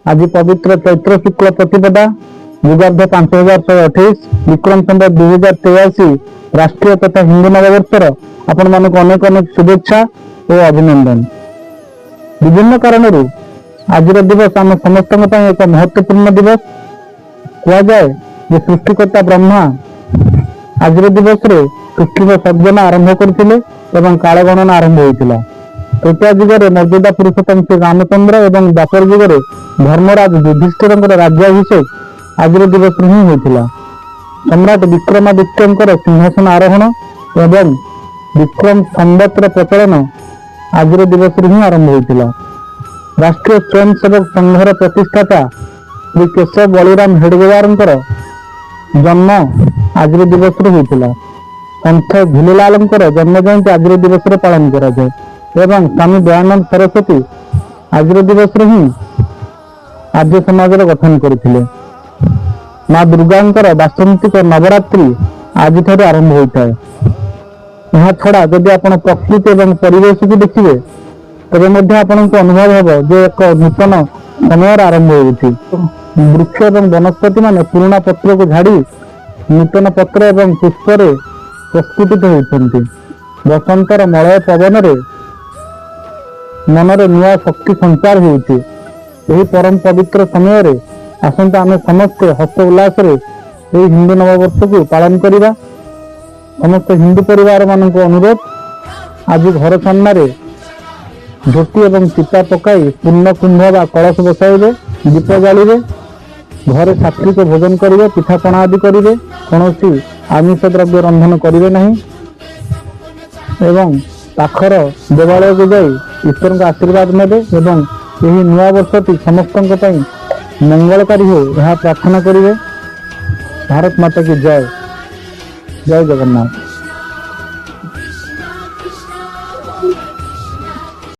आज पवित्र चैत्र शुक्ल प्रतिपदा युगार्ध 5128 विक्रम संवत 2083 राष्ट्रीय तथा हिंदू नववर्षर आपण मानक अनेक अनेक शुभेच्छा और अभिनंदन। विभिन्न कारणरू आज दिवस आम समस्त एक महत्वपूर्ण दिवस कहुए। सृष्टिकर्ता ब्रह्मा आज दिवस रे सृष्टि सर्जना आरंभ करथिले एवं काल गणना आरंभ होइतिला। तृतीय जुगरे मर्यादा पुरुषोत्तम श्री रामचंद्र एवं द्वापर जुगरे धर्मराज युधिष्ठिर राज्याभिषेक आज दिवस ही होइतिला। सम्राट विक्रमादित्यंकर सिंहासन आरोहण एवं विक्रम संवतर प्रचलन आज दिवस ही आरंभ होइतिला। राष्ट्रीय स्वयंसेवक संघर प्रतिष्ठाता श्री केशव बलिराम हेडगेवारंकर जन्म आज दिवस होइतिला। संत झिललालंकर जन्म जयंती आज दिवस पालन करा जाए एवं स्वामी दयानंद सरस्वती आज दिवस ही आर्य समाज गठन करथिले। माँ दुर्गांकर बासंतिक नवरात्रि आज ठारे आरंभ होता है। यह छड़ा जदि आपण प्रकृति एवं परिवेश को देखिए तबे मध्य आपन को अनुभव होबो जे एक नूतन समय आरंभ होउछि। वृक्ष एवं वनस्पति माने पुराना पत्र को झाड़ी नूतन पत्र एवं पुष्प रे प्रस्फुटित होइछन्ति। बसंतर मलय पवन रे मनरे नुआ शक्ति संचार होउछि। एही परम पवित्र समय रे आसंता आमे समस्त हर्ष उल्लास रे एही हिंदू नववर्ष को पालन करिबा। समस्त हिंदू परिवार मानक अनुरोध आज घर सामने रे झोटी एवं चिता पकाई पूर्ण कुंभ बा कलश बसाइबे, दीप जालिबे, घरे सात्विक भोजन करिवे, पिठापଣା आदि करिवे, कौनसी आमिष द्रव्य रंधन करिवे नहीं एवं पाखर देवालय को जाई ईश्वर का आशीर्वाद नेबे एवं यही नुआ वर्षटी समस्त मंगलकारी हो यह प्रार्थना करिवे। भारत माता की जय। जय जगन्नाथ।